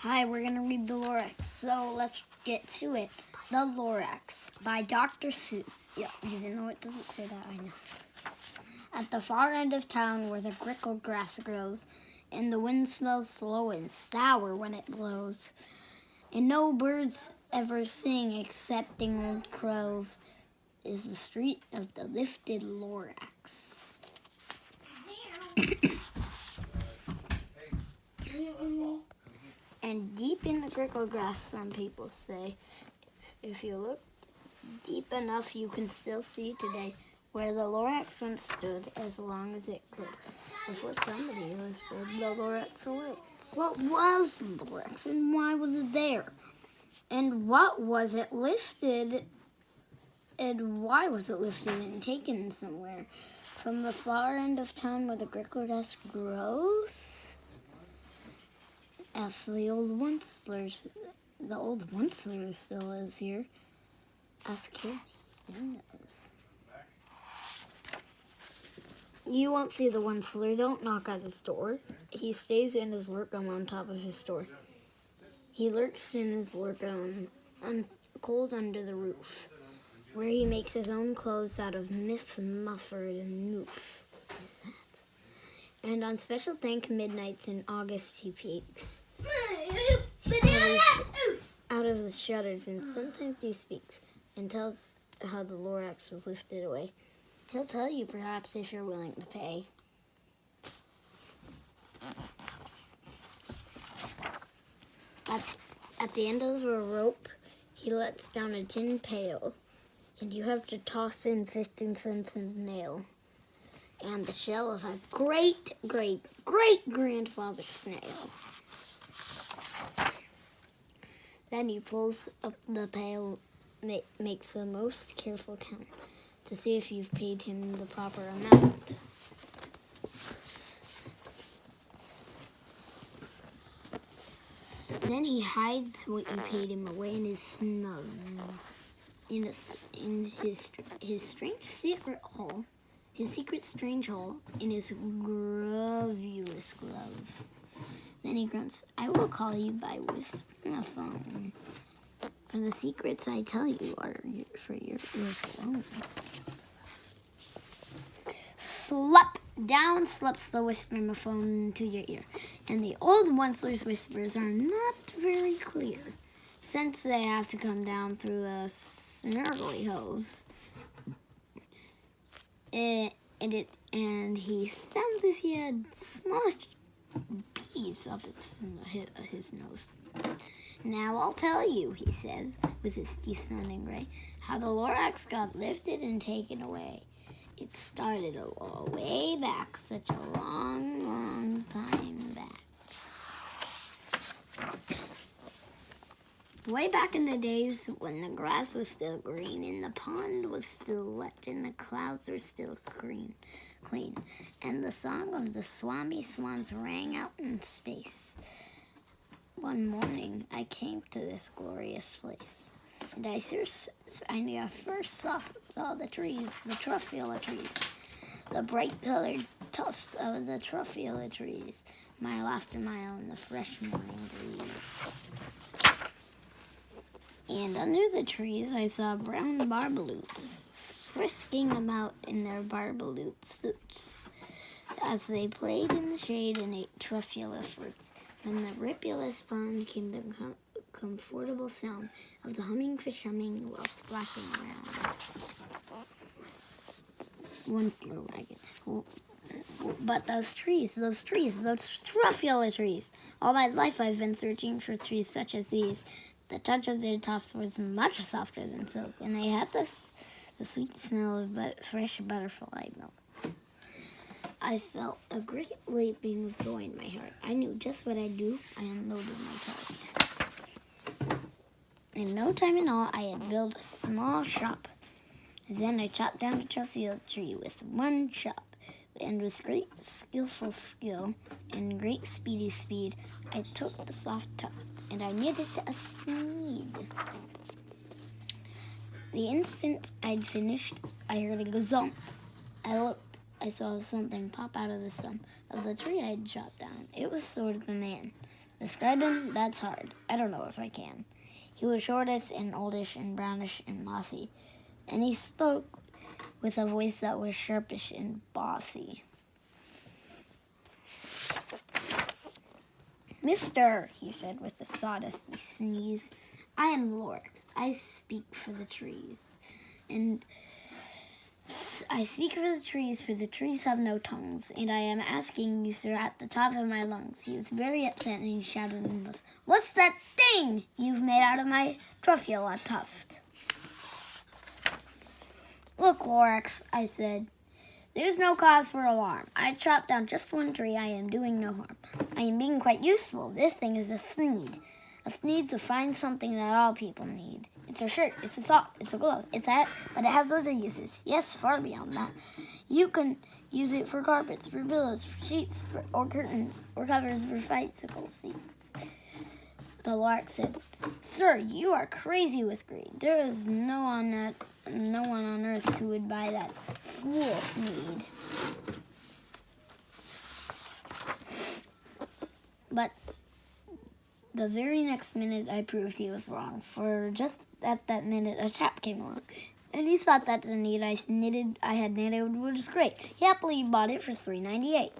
Hi, we're going to read the Lorax, so let's get to it. The Lorax by Dr. Seuss. Yeah, even though it doesn't say that, I know. At the far end of town where the grickle grass grows, and the wind smells slow and sour when it blows, and no birds ever sing excepting old crows, is the street of the lifted Lorax. And deep in the grickle grass, some people say, if you look deep enough, you can still see today where the Lorax once stood as long as it could before somebody lifted the Lorax away. What was the Lorax and why was it there? And what was it lifted and why was it lifted and taken somewhere? From the far end of town where the grickle grass grows? Ask the old Onceler. The old Onceler still lives here. Ask him. He knows. You won't see the Onceler. Don't knock at his door. He stays in his lurkum on top of his store. He lurks in his lurkum cold under the roof, where he makes his own clothes out of Miff, Mufford, and Moof. And on special dank midnights in August he peeks out of the shutters, and sometimes he speaks and tells how the Lorax was lifted away. He'll tell you, perhaps, if you're willing to pay. At the end of a rope, he lets down a tin pail, and you have to toss in 15 cents and a nail, and the shell of a great-great-great-grandfather snail. Then he pulls up the pail, makes the most careful count to see if you've paid him the proper amount. Then he hides what you paid him away in his snug, in his strange secret hole, his secret strange hole in his gravulous glove. Then he grunts, "I will call you by whisper-phone, for the secrets I tell you are for your phone." Slap! Down slips the whisper-phone to your ear, and the old Onceler's whispers are not very clear, since they have to come down through a snargly hose. And he sounds as if he had smallish bees up his nose. "Now I'll tell you," he says, with his teeth sounding gray, "how the Lorax got lifted and taken away. It started way back, such a long, long time back. Way back in the days when the grass was still green and the pond was still wet and the clouds were still clean, and the song of the swammy swans rang out in space. One morning I came to this glorious place, and I first saw the trees, the truffula trees, the bright-colored tufts of the truffula trees, mile after mile in the fresh morning breeze. And under the trees I saw brown barbaloots frisking about in their barbaloot suits as they played in the shade and ate truffula fruits. From the ripulous pond came the comfortable sound of the humming fish humming while splashing around. Onceler wagon. But those truffula trees. All my life I've been searching for trees such as these. The touch of their tops was much softer than silk, and they had the sweet smell of fresh butterfly milk. I felt a great leaping of joy in my heart. I knew just what I'd do. I unloaded my cart. In no time at all, I had built a small shop. Then I chopped down a truffula tree with one chop, and with great skillful skill and great speedy speed, I took the soft top and I knit it a sneed. The instant I'd finished, I heard a gazump. I looked. I saw something pop out of the stump of the tree I'd chopped down. It was sort of a man, Describe him? That's hard. I don't know if I can. He was shortish and oldish and brownish and mossy, and he spoke with a voice that was sharpish and bossy. Mister, he said with a sawdusty sneeze, I am Lorax. I speak for the trees. And I speak for the trees have no tongues, and I am asking you, sir, at the top of my lungs. He was very upset, and he shouted and was, What's that thing you've made out of my truffula tuft? Look, Lorax, I said, there's no cause for alarm. I chopped down just one tree. I am doing no harm. I am being quite useful. This thing is a sneed. A sneed's a fine something that all people need. It's a shirt, it's a sock, it's a glove, it's a hat, but it has other uses. Yes, far beyond that. You can use it for carpets, for pillows, for sheets, or curtains, or covers for bicycle seats. The lark said, Sir, you are crazy with greed. There is no one on earth who would buy that fool sneed. But the very next minute I proved he was wrong, for just at that minute a chap came along, and he thought that the need I had knitted was great. He happily bought it for $3.98.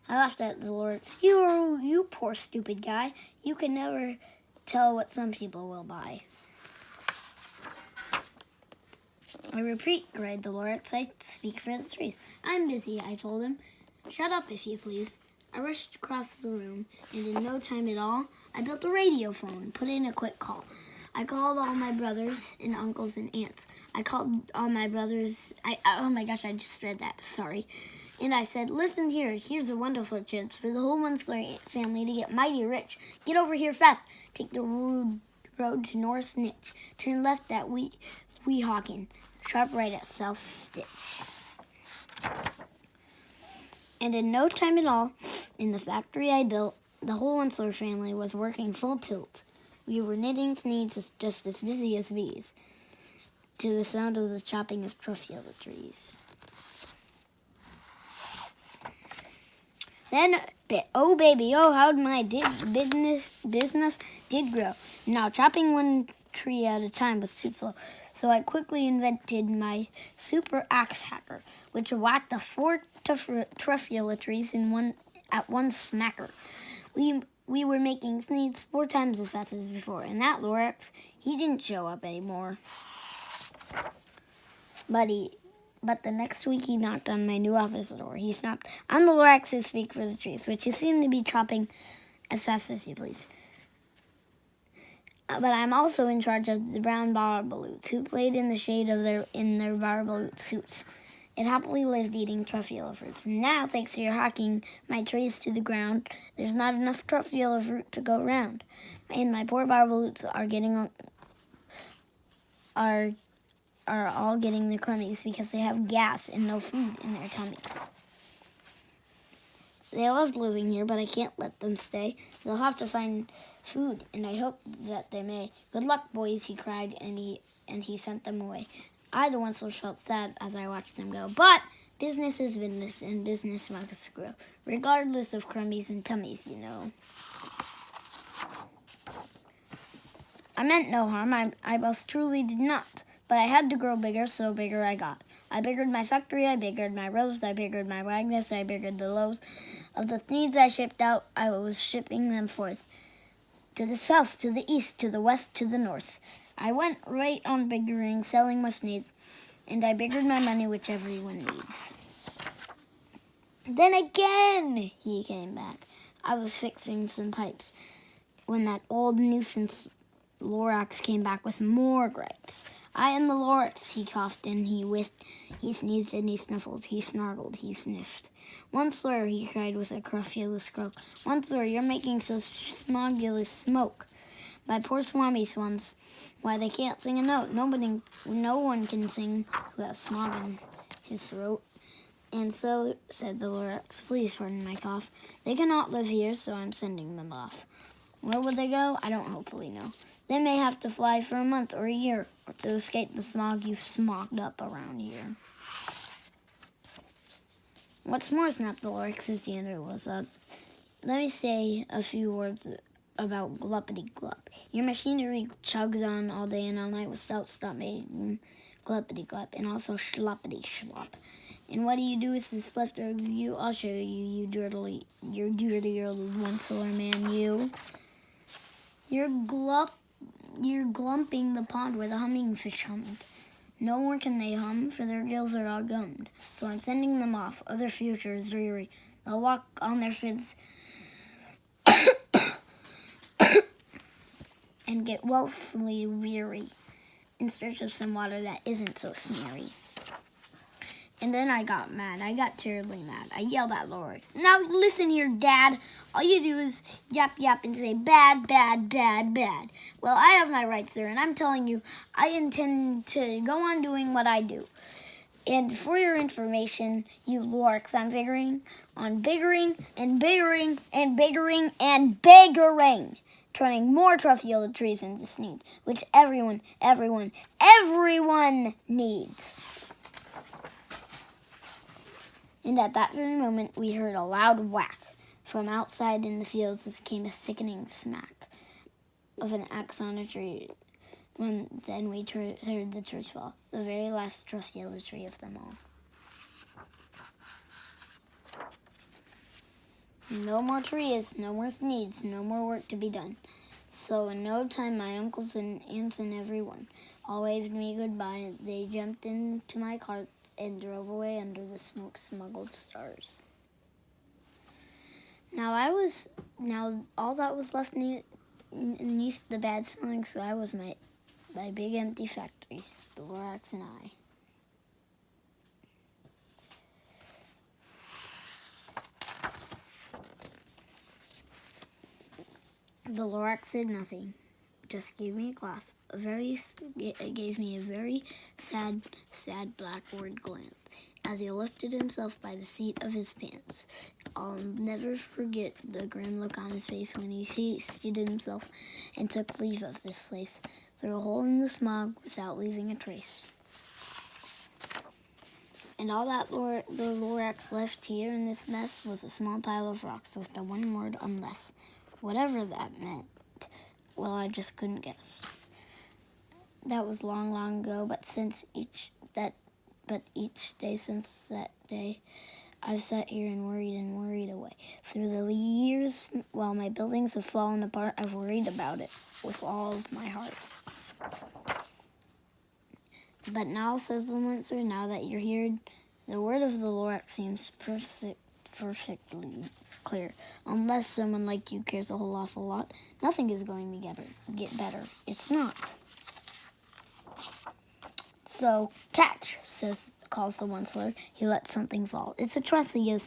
I laughed at the Lorax. You poor stupid guy. You can never tell what some people will buy. I repeat, cried the Lorax, I speak for the trees. I'm busy, I told him. Shut up, if you please. I rushed across the room, and in no time at all, I built a radio phone, put in a quick call. I called all my brothers and uncles and aunts. I called all my brothers. Oh my gosh, I just read that. Sorry. And I said, listen here. Here's a wonderful chance for the whole Munsler family to get mighty rich. Get over here fast. Take the road to North Snitch. Turn left at Weehawken. Sharp right at South Stitch. And in no time at all, in the factory I built, the whole Munsler family was working full tilt. We were knitting sneeds just as busy as bees, to the sound of the chopping of truffula trees. Then, oh baby, oh how my business did grow. Now chopping one tree at a time was too slow, so I quickly invented my super axe hacker, which whacked 4 truffula trees at one smacker. We were making sneeds 4 times as fast as before, and that Lorax, he didn't show up anymore. But the next week he knocked on my new office door. He snapped, I'm the Lorax who speak for the trees, which you seem to be chopping as fast as you please. But I'm also in charge of the brown barbaloots, who played in the shade of their barbaloot suits. It happily lived eating truffula fruits. Now, thanks to your hacking my trees to the ground, there's not enough truffula fruit to go round. And my poor barbaloots are all getting the crummies because they have gas and no food in their tummies. They love living here, but I can't let them stay. They'll have to find food, and I hope that they may. Good luck, boys, he cried, and he sent them away. I, the Onslers, felt sad as I watched them go. But business is business, and business must grow, regardless of crummies and tummies, you know. I meant no harm. I most truly did not. But I had to grow bigger, so bigger I got. I biggered my factory, I biggered my roast, I biggered my wagness, I biggered the loaves. Of the sneeds I shipped out, I was shipping them forth. To the south, to the east, to the west, to the north. I went right on biggering, selling my sneeds, and I biggered my money, which everyone needs. Then again, he came back. I was fixing some pipes when that old nuisance Lorax came back with more gripes. I am the Lorax, he coughed and he whiffed. He sneezed and he snuffled. He snarled, he sniffed. Once-lur, he cried with a crofulous croak. Once-lur, you're making so smogulous smoke. My poor swami swans, why they can't sing a note. No one can sing who has smog in his throat. And so, said the Lorax, please pardon my cough. They cannot live here, so I'm sending them off. Where will they go? I don't hopefully know. They may have to fly for a month or a year or to escape the smog you've smogged up around here. What's more, snapped the Lorax as Janitor was up. Let me say a few words about gluppity glup. Your machinery chugs on all day and all night without stop making gluppity glup, and also schloppity schlop. And what do you do with this left of you? I'll show you, you dirty old one-seller man, you. You're glumping the pond where the humming fish hummed. No more can they hum, for their gills are all gummed. So I'm sending them off. Other future is dreary. They'll walk on their fins and get woefully weary in search of some water that isn't so smeary. And then I got mad. I got terribly mad. I yelled at Lorax. Now listen here, Dad. All you do is yap yap and say bad, bad, bad, bad. Well, I have my rights, sir, and I'm telling you, I intend to go on doing what I do. And for your information, you Lorax, I'm figuring on biggering and biggering and biggering and biggering, turning more truffula trees into sneed, which everyone needs. And at that very moment, we heard a loud whack. From outside in the fields came a sickening smack of an axe on a tree. Then we heard the church fall, the very last truffula tree of them all. No more trees, no more sneeds, no more work to be done. So in no time, my uncles and aunts and everyone all waved me goodbye. They jumped into my cart and drove away under the smoke-smuggled stars. Now all that was left beneath the bad smelling sky was my big empty factory, the Lorax and I. The Lorax said nothing, just gave me a glass. It gave me a very sad blackboard glance as he lifted himself by the seat of his pants. I'll never forget the grim look on his face when he seated himself and took leave of this place through a hole in the smog without leaving a trace. And all that the Lorax left here in this mess was a small pile of rocks with the one word unless. Whatever that meant, well, I just couldn't guess. That was long, long ago, but each day since that day, I've sat here and worried away. Through the years, while my buildings have fallen apart, I've worried about it with all of my heart. But now, says the Windsor, now that you're here, the word of the Lorax seems perfectly clear. Unless someone like you cares a whole awful lot, nothing is going to get better. It's not. So, catch, calls the Onceler. He lets something fall. It's a truffula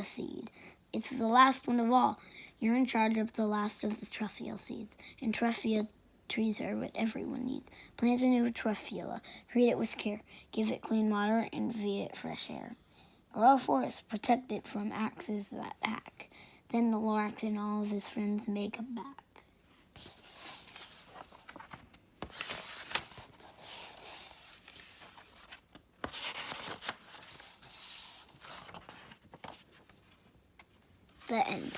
seed. It's the last one of all. You're in charge of the last of the truffula seeds. And truffula trees are what everyone needs. Plant a new truffula. Treat it with care. Give it clean water and feed it fresh air. Grow a forest. Protect it from axes that hack. Then the Lorax and all of his friends may come back. The end.